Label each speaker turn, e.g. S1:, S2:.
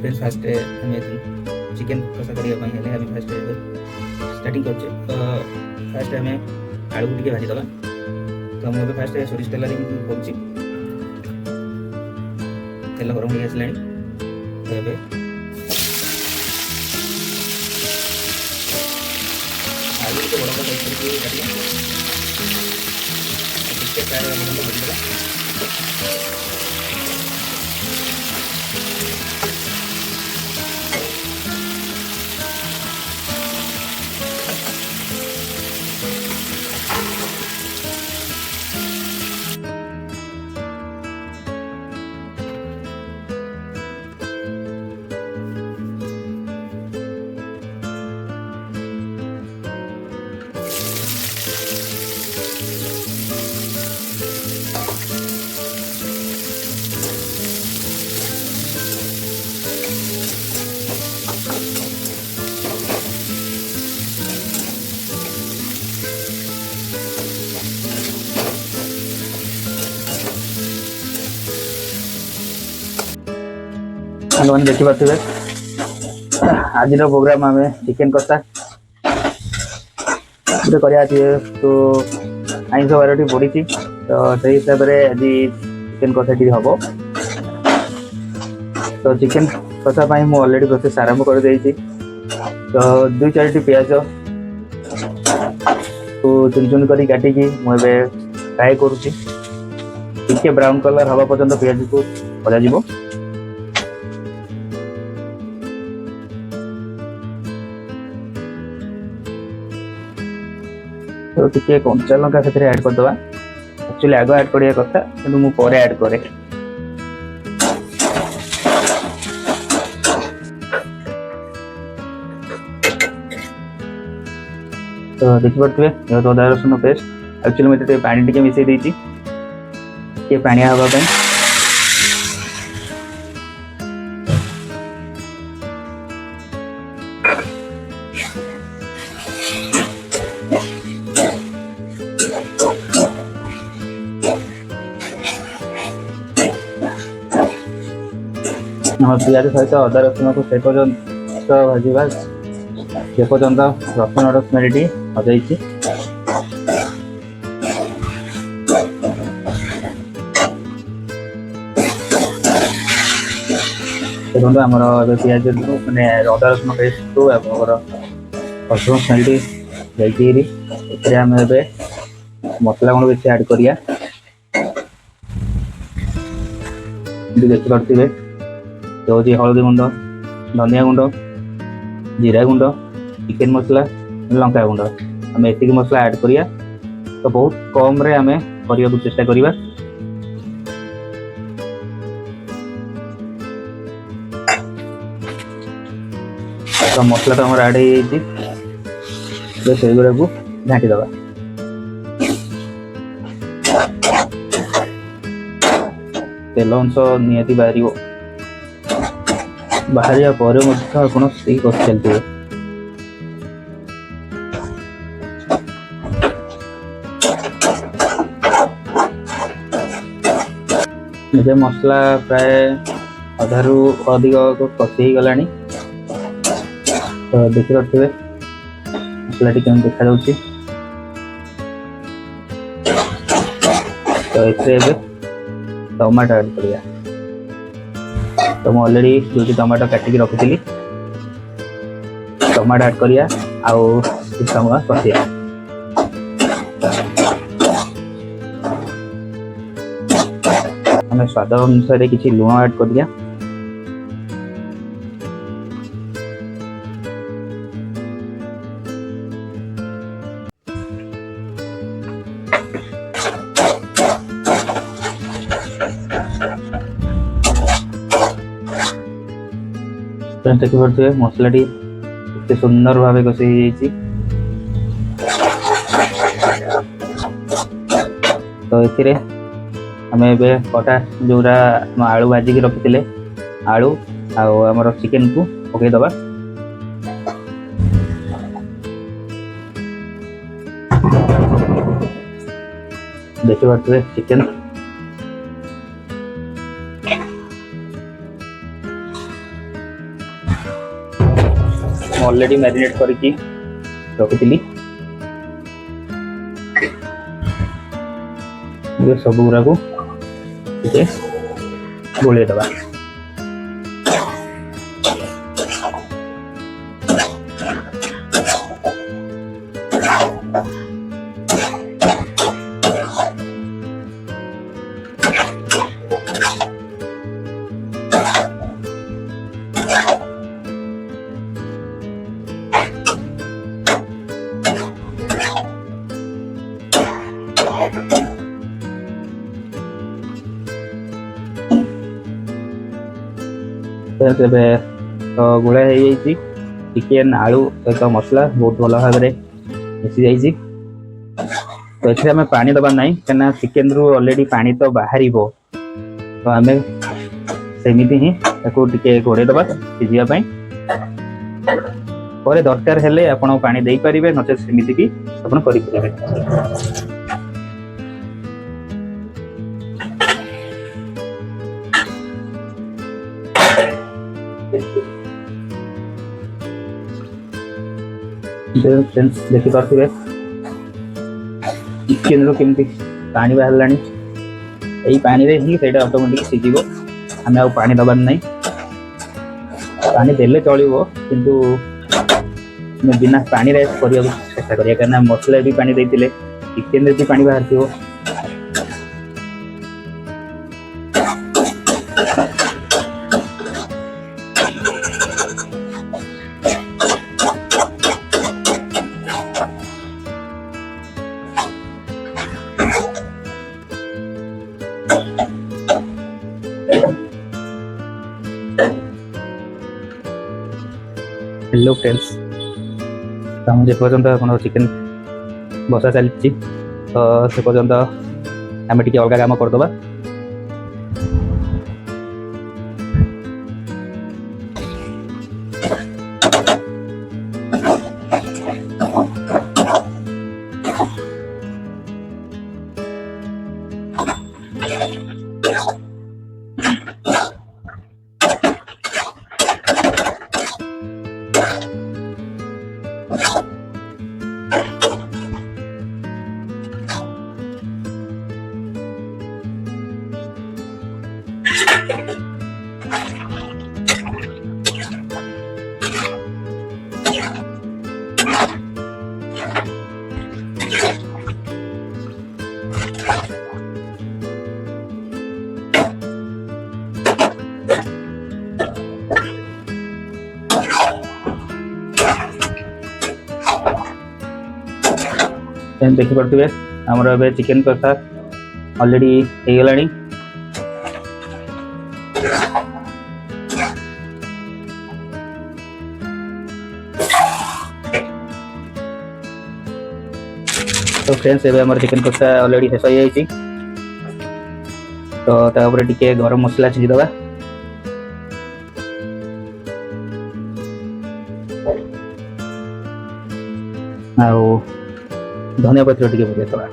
S1: Friends fast chicken कषा करने fast starting कर fast आम आलू को टे भाजीदे। तो मुझे फास्ट सोरिष तेल कर तेल गरम हो आसला। तो आलू को बड़ा साइज करके काटिया टिके फ्राए होगा भाजीदे। मैंने देखिपे आज प्रोग्राम आम चिकेन कषा गोटे तो आईष बारटी पड़ी तो से हिसाब से आज चिकेन कषा हम। तो चिकेन कषा मुझे ऑलरेडी प्रोसेस आरंभ कर देती। तो 2-4टी प्याज को चुन चुन कर काटिकी मुझे फ्राए करुच्ची। ब्राउन कलर हवा पर्यंत प्याज को भजा। तो टिके कंचा लंका से ऐड करदे। एक्चुअली आग ऐड करिया कथा किंतु मु परे ऐड करे। तो देखि पड़थबे ये अदा रसुन पेस्ट। एक्चुअली मते पानी टिके मिसई देछि के पानिया हवा पे। प्याज सहित अदा रसुन को से पर्यंत भाजवा जे पर्यंत रसुन स्मेल हजाई। देखो आमर प्याज मैंने अदा रसुन पेस्ट को रसुन स्मेल जाए मसला गुण बेस ऐड करिया। देखिपे हूँ हल्दी गुंड, धनिया गुंड, जीरा गुंड, चिकेन मसला, लंका गुंड आम एतिक मसला ऐड करिया। तो बहुत कम रे आमे करने को चेष्टा करिबा। तो मसला तो हमारा ऐड हो गुड़ा को घाटी दबा। तेल अंश निहाती बाहर पर आप सही कस चलते। मुझे मसला प्राय अधारू अधिक कषि गला। तो देखी पारे मसला टी कम देखा। तो ये टमाटो ऐड करिया। तो मुझे ऑलरेडी जो टमाटो काटिकी रखी टमाटो ऐड करिया आउ समय कषिया। आम स्वाद अनुसार किसी लुण ऐड कर दिया। देखिपे मसला टी सुंदर भाव कषि। तो ये आम ए कटा जोरा आलू भाजिक रखी आलू आमर चिकेन को पकईदबा। देखिपे चिकेन ऑलरेडी मैरिनेट करके रखी सब गुरा को गोले दबा। तो गोला है चिकेन आलू सहित मसला बहुत भल भाव मिसी जाइए। तो ये आम पानी दबा ना क्या चिकेन रु ऑलरेडी पानी तो बाहर तो आम सेमती ही टे घोड़े दबा सीझापी दरकार हेले आपण पानी दे पारे नचे सेमती भी आप करें। देखी पारे चिकेन रू केमती पानी बाहर यही पानी रे ही से ऑटोमेटिक सीझ आम आ पानी दबार ना पानी देले चलो किंतु बिना पानी रे करने चेष्टा करिया करना मसला भी पानी देते चिकेन रे भी पानी बाहर थी। हेलो फ्रेंड्स, जे पर्यंत अपन चिकेन बसा चलती तो से पर्यंत आम टे अलग काम करदे। देखी पारे आमर चिकेन कषा ऑलरेडी हो गला। तो फ्रेंड्स एवं चिकेन कषा ऑलरेडी शेष हो जाए तो टे गरम मसला छींचीदबा। धनिया पत्र टे पकईदबा।